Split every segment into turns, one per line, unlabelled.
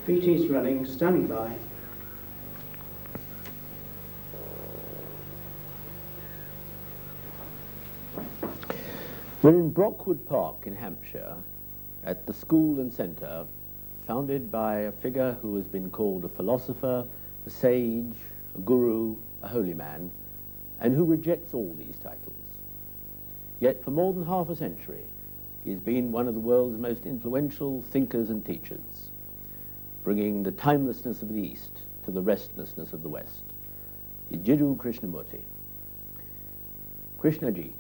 VT's running, standing by.
We're in Brockwood Park in Hampshire at the school and centre founded by a figure who has been called a philosopher, a sage, a guru, a holy man, and who rejects all these titles. Yet for more than half a century, he has been one of the world's most influential thinkers and teachers, bringing the timelessness of the East to the restlessness of the West. Jiddu Krishnamurti. Krishnaji,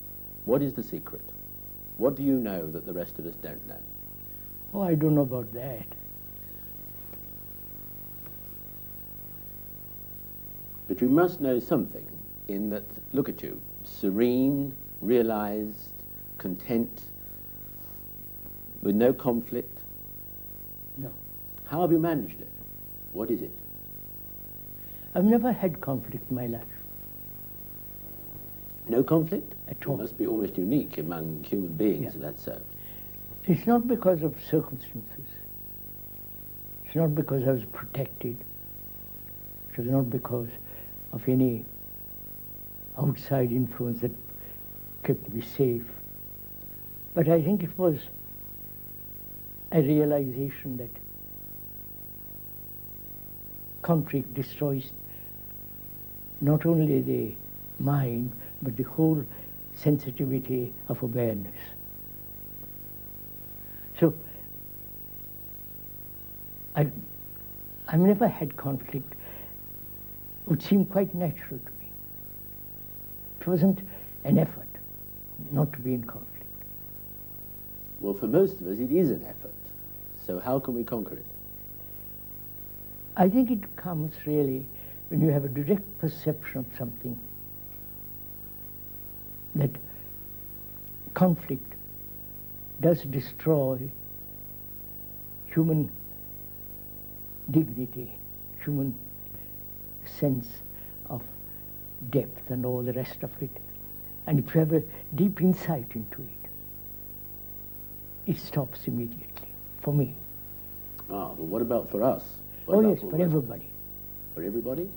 what is the secret? What do you know that the rest of us don't know?
Oh, I don't know about that.
But you must know something in that, look at you, serene, realized, content, with no conflict.
No.
How have you managed it? What is it?
I've never had conflict in my life.
No conflict?
At all.
It must be almost unique among human beings,
Yeah.
that's so.
It's not because of circumstances. It's not because I was protected. It was not because of any outside influence that kept me safe. But I think it was a realization that conflict destroys not only the mind, but the whole sensitivity of awareness. So, I've never had conflict. It would seem quite natural to me. It wasn't an effort not to be in conflict.
Well, for most of us, it is an effort. So how can we conquer it?
I think it comes really when you have a direct perception of something, that conflict does destroy human dignity, human sense of depth and all the rest of it. And if you have a deep insight into it, it stops immediately, for me.
Ah, but what about for us? What
Oh
about
yes, for everybody.
For everybody?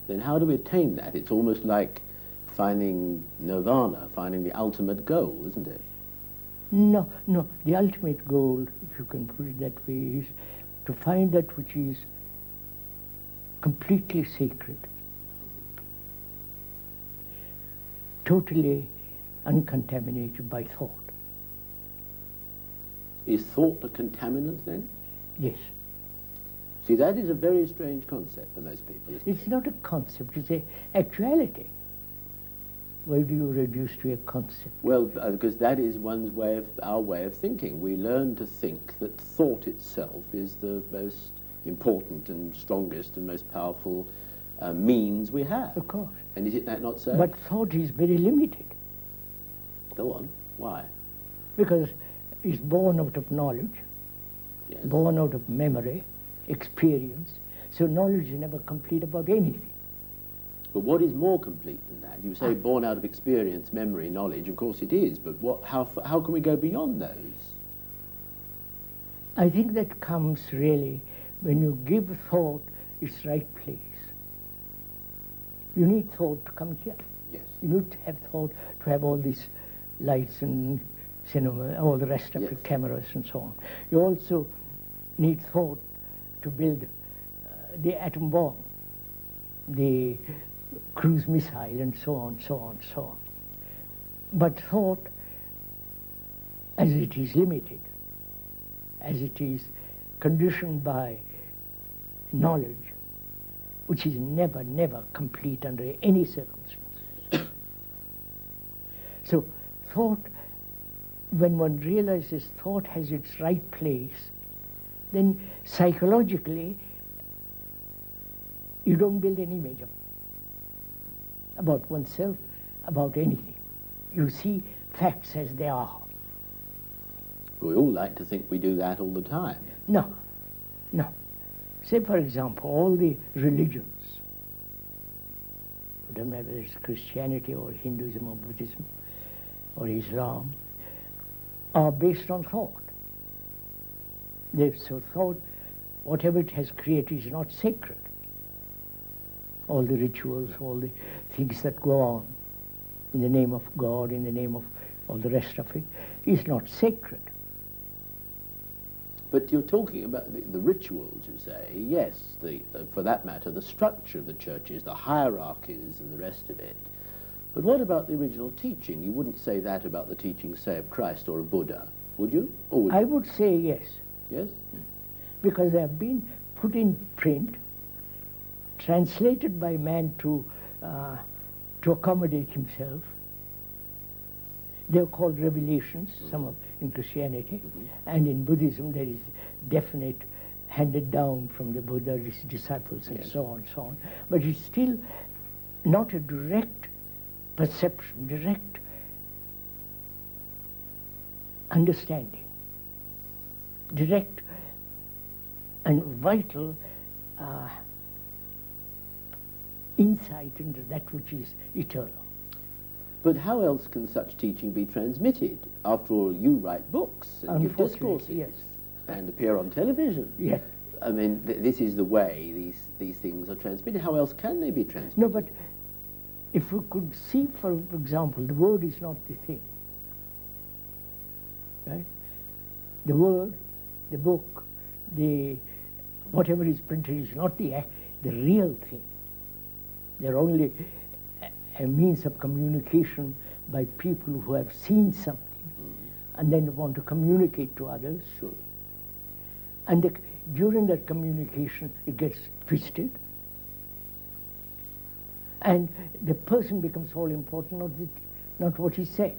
Then how do we attain that? It's almost like finding nirvana, finding the ultimate goal, isn't it?
No, no. The ultimate goal, if you can put it that way, is to find that which is completely sacred, totally uncontaminated by thought.
Is thought a contaminant then?
Yes.
See, that is a very strange concept for most people, isn't it?
It's not a concept, it's an actuality. Why do you reduce to a concept?
Well, because that is one's way of, our way of thinking. We learn to think that thought itself is the most important and strongest and most powerful means we have.
Of course.
And is it not so?
But thought is very limited.
Go on. Why?
Because it's born out of knowledge,
Yes.
born out of memory, experience. So knowledge is never complete about anything.
But what is more complete than that? You say born out of experience, memory, knowledge. Of course it is. But how can we go beyond those?
I think that comes really when you give thought its right place. You need thought to come here.
Yes.
You need to have thought to have all these lights and cinema, all the rest of
Yes.
the cameras and so on. You also need thought to build the atom bomb, the cruise missile, and so on, so on, so on. But thought, as it is limited, as it is conditioned by knowledge, which is never, never complete under any circumstances. So thought, when one realizes thought has its right place, then psychologically you don't build an image about oneself, about anything. You see facts as they are.
We all like to think we do that all the time.
No, no. Say, for example, all the religions, it doesn't matter whether it's Christianity or Hinduism or Buddhism or Islam, are based on thought. So thought whatever it has created is not sacred. All the rituals, all the things that go on in the name of God, in the name of all the rest of it, is not sacred.
But you're talking about the rituals, you say. Yes, for that matter, the structure of the churches, the hierarchies and the rest of it. But what about the original teaching? You wouldn't say that about the teaching, say, of Christ or of Buddha, would you? Or would you?
I would say yes.
Yes?
Because they have been put in print, translated by man to accommodate himself. They're called revelations, some of in Christianity, and in Buddhism there is definite handed down from the Buddha, his disciples, and so on. But it's still not a direct perception, direct understanding, direct and vital insight into that which is eternal.
But how else can such teaching be transmitted? After all, you write books and give discourses
yes.
and appear on television.
Yes.
I mean, this is the way these things are transmitted. How else can they be transmitted?
No, but if we could see, for example, the word is not the thing. Right? The word, the book, whatever is printed is not the real thing. They're only a means of communication by people who have seen something and then want to communicate to others.
Surely.
And during that communication, it gets twisted. And the person becomes all important, not what he said.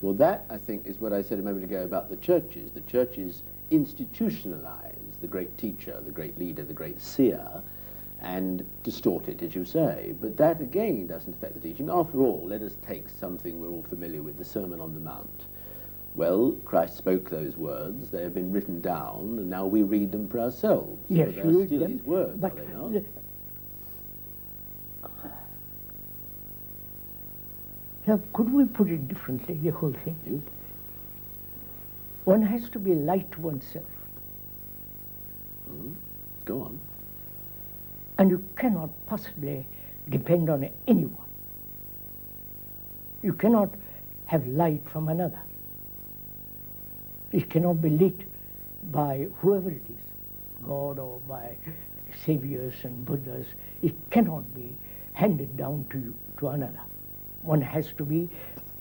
Well, that, I think, is what I said a moment ago about the churches. The churches institutionalize the great teacher, the great leader, the great seer, and distort it, as you say. But that, again, doesn't affect the teaching. After all, let us take something we're all familiar with, the Sermon on the Mount. Well, Christ spoke those words, they have been written down, and now we read them for ourselves.
Yes,
so they're still his words,
but
are they not?
Now, could we put it differently, the whole thing?
You?
One has to be light to oneself.
Go on.
And you cannot possibly depend on anyone. You cannot have light from another. It cannot be lit by whoever it is, God or by saviors and Buddhas. It cannot be handed down to you, to another. One has to be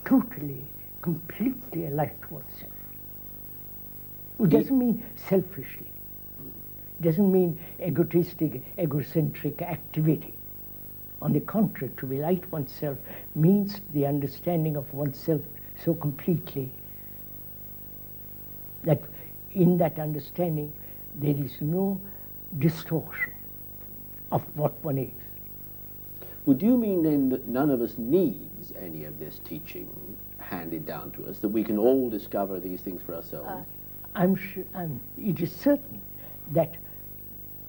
totally, completely alive to oneself. It doesn't mean selfishly. It doesn't mean egotistic, egocentric activity. On the contrary, to be light oneself means the understanding of oneself so completely that in that understanding there is no distortion of what one is.
Well, do you mean then that none of us needs any of this teaching handed down to us, that we can all discover these things for ourselves?
It is certain that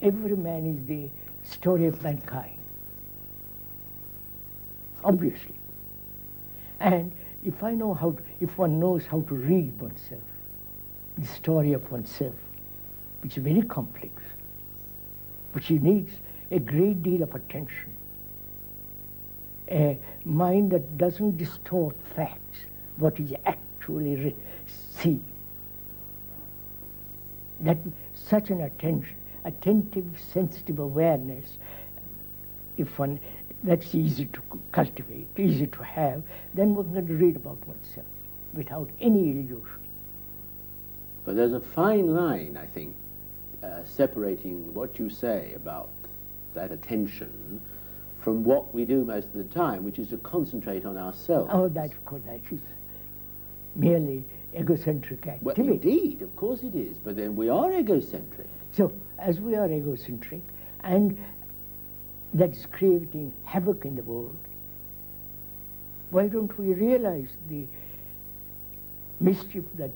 every man is the story of mankind, obviously. And if one knows how to read oneself, the story of oneself, which is very complex, which needs a great deal of attention, a mind that doesn't distort facts, what is actually written, see. That such an attentive, sensitive awareness, that's easy to cultivate, easy to have, then one can read about oneself without any illusion.
But there's a fine line, I think, separating what you say about that attention from what we do most of the time, which is to concentrate on ourselves.
Oh, that, of course, that is merely egocentric activity.
Well, indeed, of course it is, but then we are egocentric.
So, as we are egocentric, and that's creating havoc in the world, why don't we realize the mischief that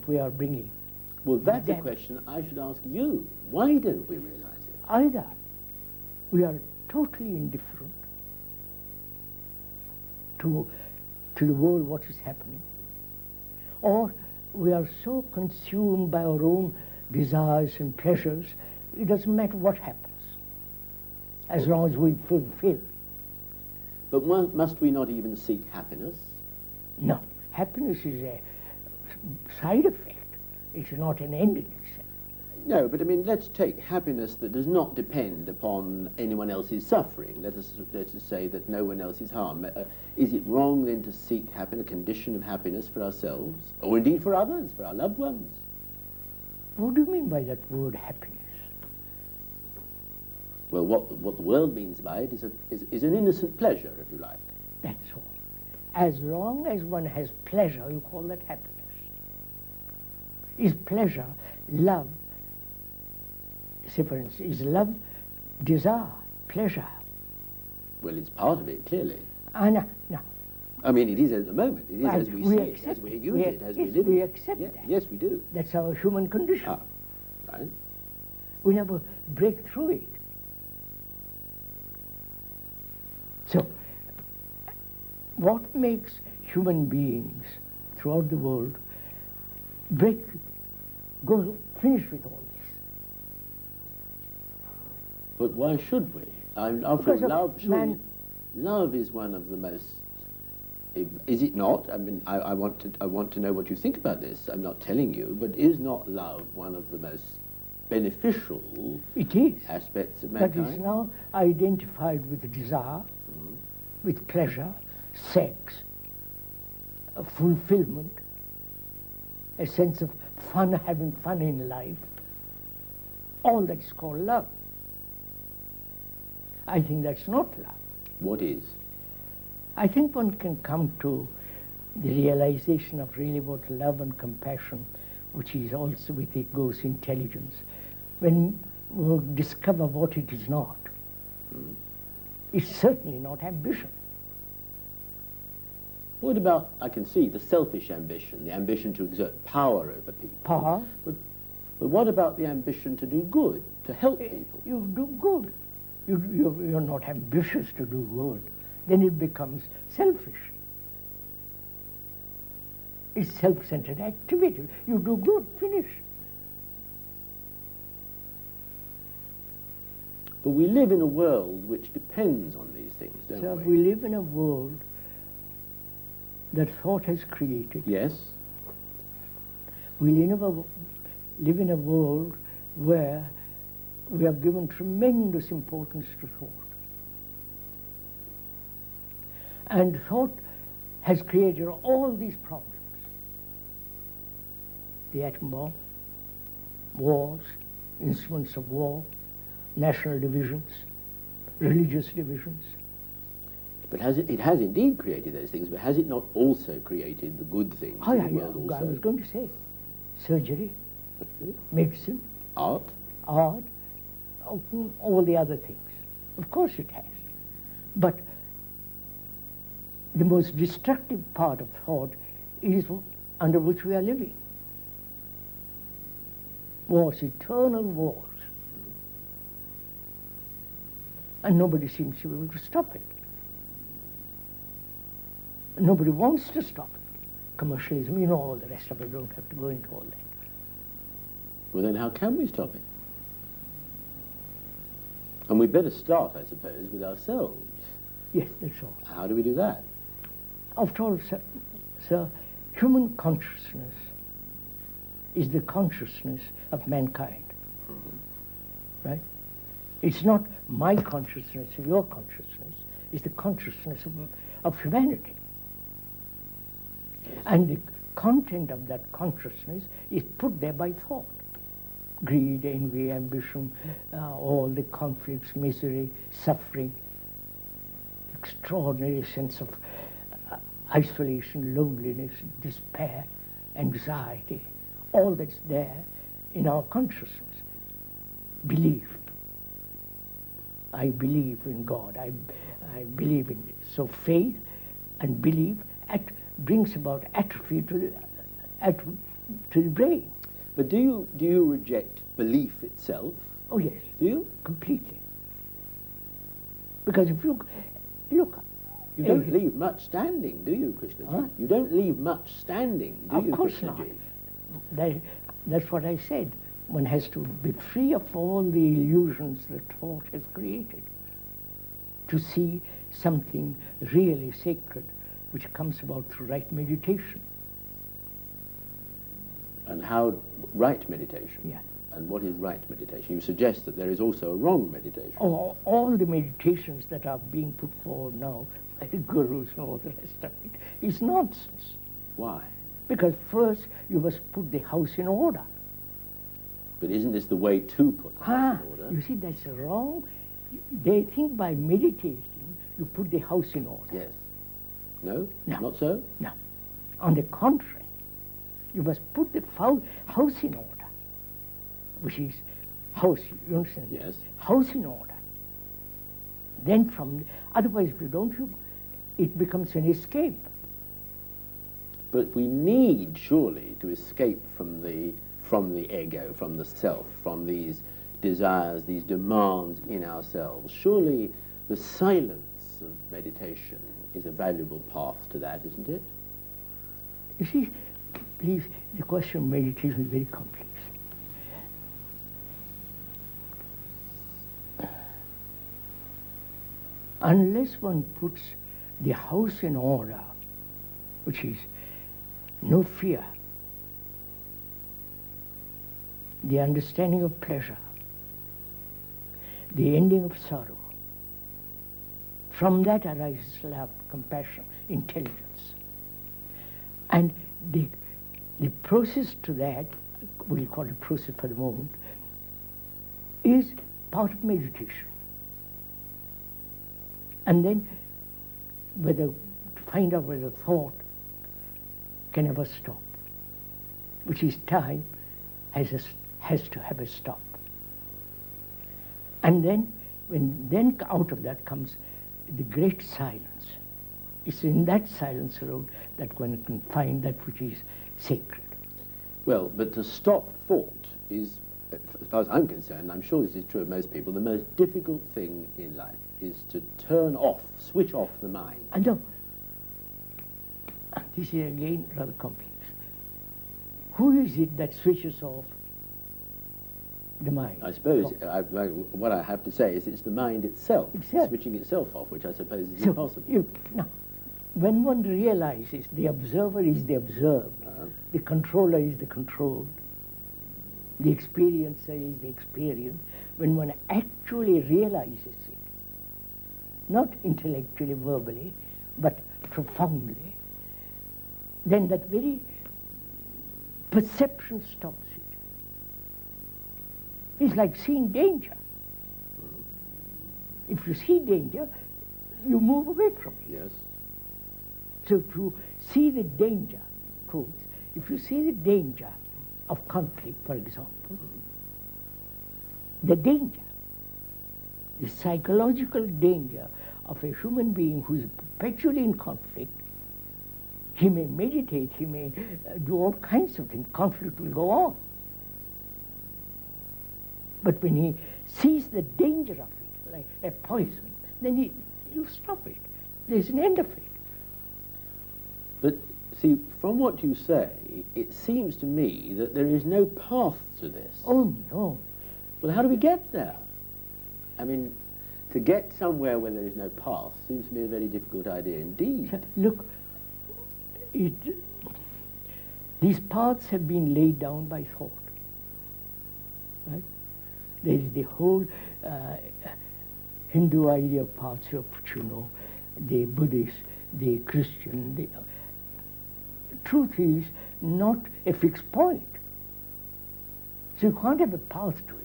we are bringing?
Well, that's a question I should ask you. Why don't we realize it?
Either we are totally indifferent to the world, what is happening, or we are so consumed by our own desires and pleasures, it doesn't matter what happens, as long as we fulfill.
But must we not even seek happiness?
No, happiness is a side effect. It's not an end in itself.
No, but I mean, let's take happiness that does not depend upon anyone else's suffering. Let us say that no one else is harmed. Is it wrong then to seek happiness, a condition of happiness for ourselves, or indeed for others, for our loved ones?
What do you mean by that word happiness?
Well, what the world means by it is an innocent pleasure, if you like.
That's all. As long as one has pleasure, you call that happiness. Is pleasure, love, say for instance, is love desire, pleasure?
Well, it's part of it, clearly.
No.
I mean, it is at the moment. It is as we see it, as we use it, as we live it.
We accept that.
Yes, we do.
That's our human condition.
Ah, right.
We never break through it. So, what makes human beings throughout the world finish with all this?
But why should we? After all, love is one of the most. Is it not? I mean, I want to know what you think about this. I'm not telling you, but is not love one of the most beneficial aspects of mankind?
But it's now identified with desire, with pleasure, sex, fulfillment, a sense of fun, having fun in life. All that's called love. I think that's not love.
What is?
I think one can come to the realization of really what love and compassion, which is also with it goes intelligence, when we discover what it is not. It's certainly not ambition.
What about, I can see, the selfish ambition, the ambition to exert power over people.
Power?
But what about the ambition to do good, to help people?
You do good. You're not ambitious to do good. Then it becomes selfish. It's self-centered activity. You do good, finish.
But we live in a world which depends on these things, don't
So
we?
we live in a world that thought has created.
Yes.
We live in a world where we have given tremendous importance to thought. And thought has created all these problems. The atom bomb, wars, instruments of war, national divisions, religious divisions.
But it has indeed created those things, but has it not also created the good things in the world also?
I was going to say, surgery, medicine,
art,
all the other things. Of course it has. But the most destructive part of thought is under which we are living. Wars, eternal wars. And nobody seems to be able to stop it. Nobody wants to stop it. Commercialism, you know all the rest of it, don't have to go into all that.
Well, then how can we stop it? And we'd better start, I suppose, with ourselves.
Yes, that's all.
How do we do that?
After all, sir, human consciousness is the consciousness of mankind. Right? It's not my consciousness or your consciousness. It's the consciousness of humanity. And the content of that consciousness is put there by thought. Greed, envy, ambition, all the conflicts, misery, suffering, extraordinary sense of isolation, loneliness, despair, anxiety, all that's there in our consciousness. Belief. I believe in God. I believe in this. So faith and belief brings about atrophy to the brain.
But do you reject belief itself?
Oh yes.
Do you?
Completely. Because if you look...
You don't leave much standing, do you, Krishnaji?
Huh?
You don't leave much standing, do you,
Of course
Krishnaji?
not. That's what I said. one has to be free of all the illusions that thought has created to see something really sacred which comes about through right meditation.
And how, right meditation?
Yeah.
And what is right meditation? You suggest that there is also a wrong meditation.
All the meditations that are being put forward now by the gurus and all the rest of it is nonsense.
Why?
Because first you must put the house in order.
But isn't this the way to put the house in order?
You see, that's wrong. They think by meditating you put the house in order.
Yes. No?
No.
Not so?
No. On the contrary, you must put the house in order, which is house, you understand?
Yes.
House in order. Then otherwise if you don't, it becomes an escape.
But we need, surely, to escape from the ego, from the self, from these desires, these demands in ourselves. Surely the silence of meditation is a valuable path to that, isn't it?
You see, please, the question of meditation is very complex. Unless one puts the house in order, which is no fear, the understanding of pleasure, the ending of sorrow, from that arises love, compassion, intelligence. And the process to that, we'll call it process for the moment, is part of meditation. And then to find out whether thought can ever stop, which is time has to have a stop. And then out of that comes the great silence. It's in that silence alone that one can find that which is sacred.
Well, but to stop thought is, as far as I'm concerned, I'm sure this is true of most people, the most difficult thing in life is to switch off the mind.
I know. This is again rather complex. Who is it that switches off the mind?
I suppose what I have to say is it's the mind itself, switching itself off, which I suppose is impossible.
Now, when one realizes the observer is the observed, the controller is the controlled, the experiencer is the experienced, when one actually realizes it, not intellectually, verbally, but profoundly, then that very perception stops it. It's like seeing danger. If you see danger, you move away from it.
Yes.
So if you see the danger, quotes, if you see the danger of conflict, for example, the danger, the psychological danger of a human being who is perpetually in conflict, he may meditate, he may do all kinds of things, conflict will go on. But when he sees the danger of it, like a poison, then you stop it. There's an end of it.
But see, from what you say, it seems to me that there is no path to this.
Oh, no.
Well, how do we get there? I mean, to get somewhere where there is no path seems to me a very difficult idea indeed.
Look, these paths have been laid down by thought. Right? There is the whole Hindu idea of paths of which you know, the Buddhist, the Christian. The truth is not a fixed point. So you can't have a path to it.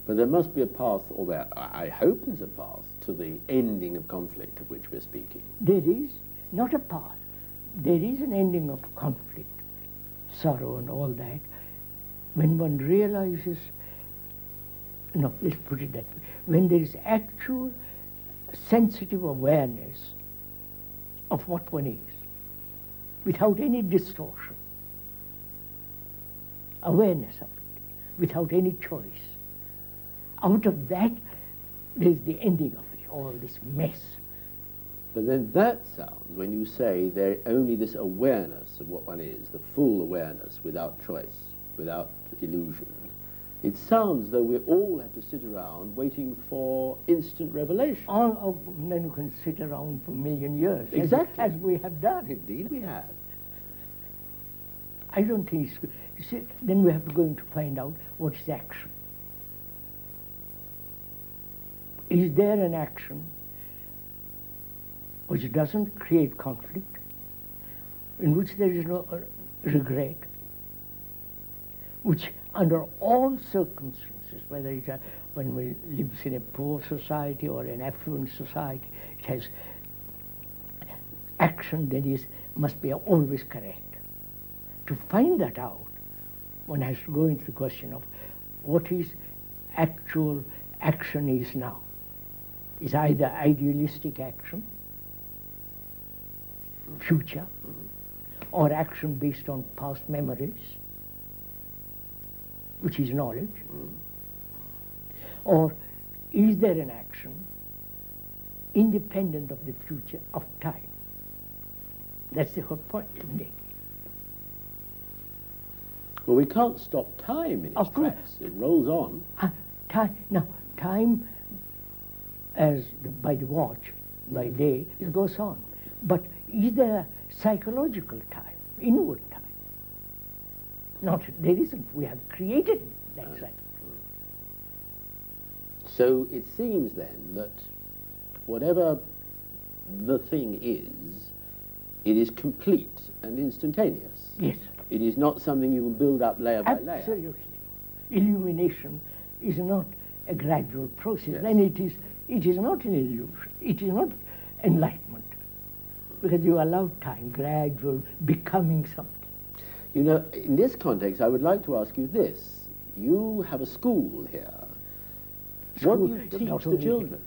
But there must be a path, or there, I hope there's a path, to the ending of conflict of which we're speaking.
There is not a path. There is an ending of conflict, sorrow and all that, when one realizes, no, let's put it that way, when there is actual sensitive awareness of what one is, without any distortion, awareness of it, without any choice. Out of that, there's the ending of it, all this mess.
But then that sounds, when you say there only this awareness of what one is, the full awareness without choice, without illusion, it sounds though we all have to sit around waiting for instant revelation.
Oh, then you can sit around for a million years.
Exactly.
As we have done.
Indeed we have.
I don't think it's good. You see, then we have to go in to find out what is action. Is there an action which doesn't create conflict, in which there is no regret, which under all circumstances, whether it's when we live in a poor society or an affluent society, it has action that must be always correct. To find that out, one has to go into the question of what is actual action is now. Is either idealistic action, future, or action based on past memories, which is knowledge, or is there an action independent of the future of time? That's the whole point today.
Well, we can't stop time in its tracks. It rolls on.
Time, as by the watch, by day, it goes on. But is there psychological time, inward time? Not, there isn't. We have created that cycle.
So it seems then that whatever the thing is, it is complete and instantaneous.
Yes.
It is not something you can build up layer by layer.
Absolutely. Illumination is not a gradual process.
Yes.
Then it is not an illusion. It is not enlightenment. Because you allow time, gradual becoming something.
You know, in this context, I would like to ask you this. You have a school here. What do you teach the children?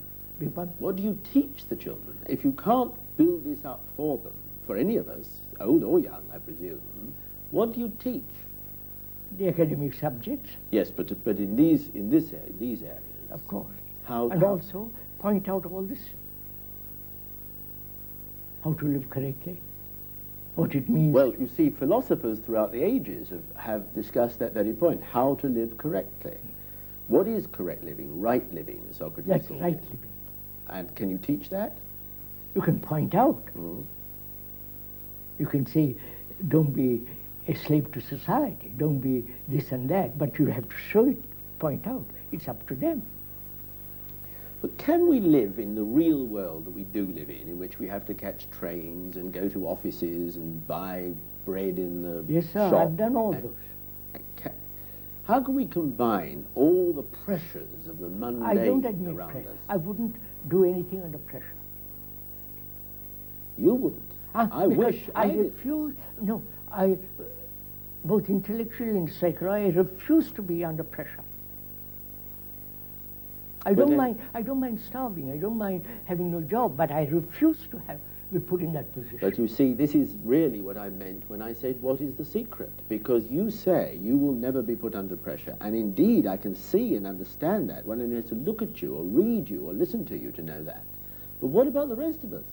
What do you teach the children? If you can't build this up for them, for any of us, old or young, I presume, what do you teach?
The academic subjects.
Yes, but in these areas.
Of course.
How?
Also point out all this. How to live correctly. What it means.
Well, you see, philosophers throughout the ages have discussed that very point, how to live correctly. What is correct living, right living, as Socrates
That's
called
right
it?
living.
And can you teach that?
You can point out. You can say, don't be a slave to society, don't be this and that, but you have to show it, point out. It's up to them.
But can we live in the real world that we do live in which we have to catch trains and go to offices and buy bread in the
Yes, sir,
shop?
I've done all those.
How can we combine all the pressures of the mundane
I don't admit
around
pressure.
us?
I wouldn't do anything under pressure.
You wouldn't. I wish I
refuse. No, both intellectually and psychologically, I refuse to be under pressure. I don't mind starving. I don't mind having no job, but I refuse to be put in that position.
But you see, this is really what I meant when I said, what is the secret? Because you say you will never be put under pressure. And indeed, I can see and understand that. One only has to look at you or read you or listen to you to know that. But what about the rest of us?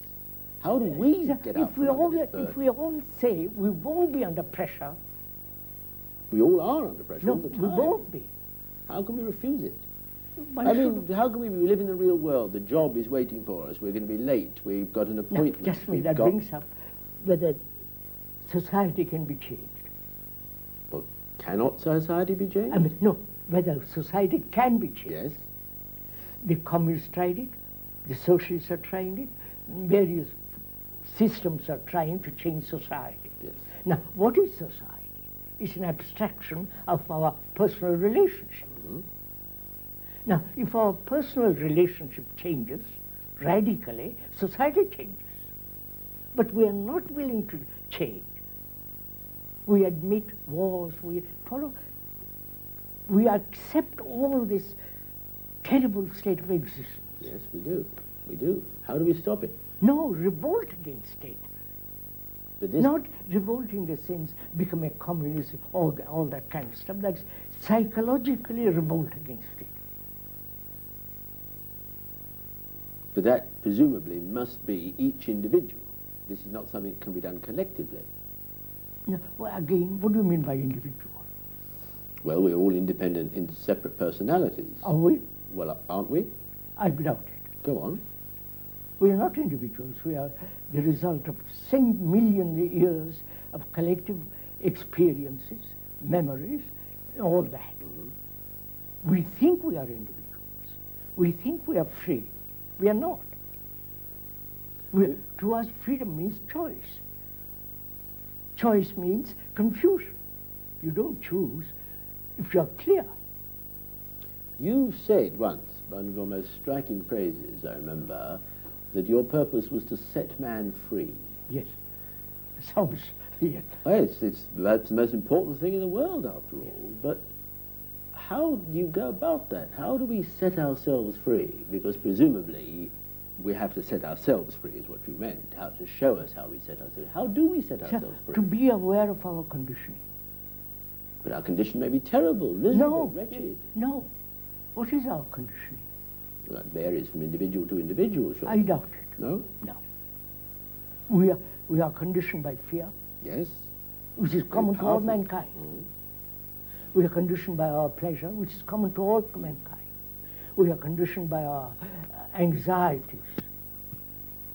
How do we get out from under this burden?
If we all say we won't be under pressure...
We all are under pressure all the time.
We won't be.
How can we refuse it? I mean, how can we live in the real world? The job is waiting for us. We're going to be late. We've got an appointment.
Just me, that brings up whether society can be changed.
Well, cannot society be changed?
I mean, no, whether society can be changed.
Yes.
The communists tried it. The socialists are trying it. Various systems are trying to change society.
Yes.
Now, what is society? It's an abstraction of our personal relationship. Now, if our personal relationship changes radically, society changes. But we are not willing to change. We admit wars, we accept all this terrible state of existence.
Yes, we do. We do. How do we stop it?
No, revolt against state.
But this
Not revolt in the sense become a communist, all that kind of stuff. That's psychologically revolt against it.
But that presumably must be each individual. This is not something that can be done collectively.
No, well, again, what do you mean by individual?
Well, we're all independent in separate personalities.
Are we?
Well, aren't we?
I doubt it.
Go on.
We are not individuals. We are the result of million years of collective experiences, memories, all that. We think we are individuals. We think we are free. We are not. To us, freedom means choice. Choice means confusion. You don't choose if you are clear.
You said once, one of your most striking phrases, I remember, that your purpose was to set man free.
Yes. Sounds, yes.
Well, that's the most important thing in the world, after all. But how do you go about that? How do we set ourselves free? Because presumably we have to set ourselves free, is what you meant. How to show us how we set ourselves. How do we set ourselves free?
To be aware of our conditioning.
But our condition may be terrible, miserable, wretched.
No. What is our conditioning?
Well, that varies from individual to individual, surely.
I doubt it.
No?
No. We are conditioned by fear.
Yes.
Which is common to all mankind.
Mm.
We are conditioned by our pleasure, which is common to all mankind. We are conditioned by our anxieties,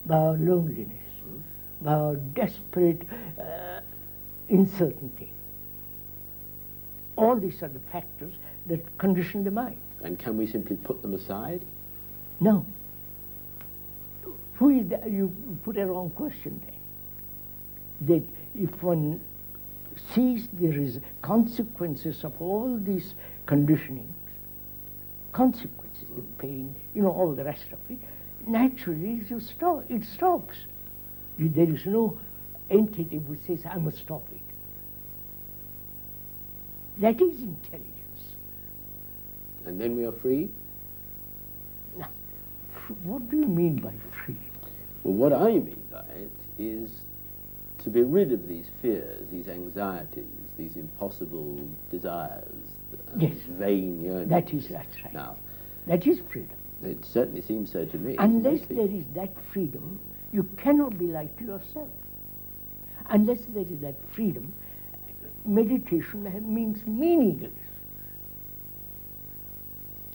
by our loneliness, by our desperate uncertainty. All these are the factors that condition the mind.
And can we simply put them aside?
No. Who is that? You put a wrong question then. That if one sees there is consequences of all these conditionings, consequences, the pain, all the rest of it, naturally it stops. There is no entity which says, I must stop it. That is intelligence.
And then we are free?
Now, what do you mean by free?
Well, what I mean by it is to be rid of these fears, these anxieties, these impossible desires,
yes,
vain yearnings.
That's right.
Now,
that is freedom.
It certainly seems so to me.
Unless there is that freedom, you cannot be like to yourself. Unless there is that freedom, meditation means meaningless.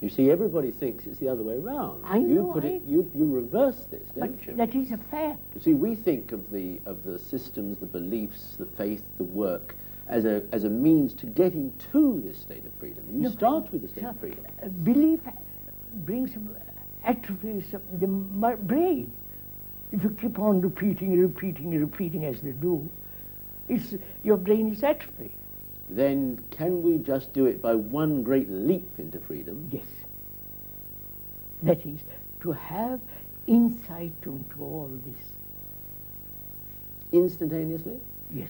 You see, everybody thinks it's the other way around.
I know.
You reverse this, don't you?
That is a fact.
You see, we think of the systems, the beliefs, the faith, the work as a means to getting to this state of freedom. You start with the state of freedom.
Belief atrophies the brain. If you keep on repeating as they do, your brain is atrophied.
Then can we just do it by one great leap into freedom?
Yes. That is, to have insight into all this.
Instantaneously?
Yes.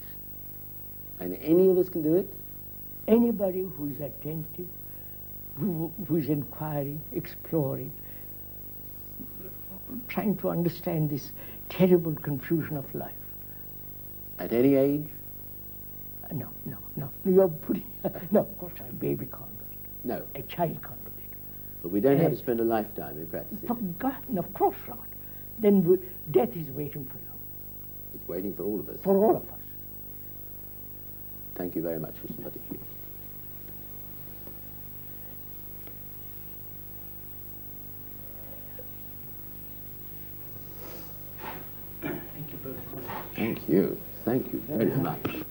And any of us can do it?
Anybody who is attentive, who is inquiring, exploring, trying to understand this terrible confusion of life.
At any age?
No. You're putting... no, of course, a baby can't do it.
No.
A child can't do it.
But we don't have to spend a lifetime in practicing.
Forgotten, of course not. Then death is waiting for you.
It's waiting for all of us.
For all of us.
Thank you very much for somebody.
Thank you both.
Thank you. Thank you very much.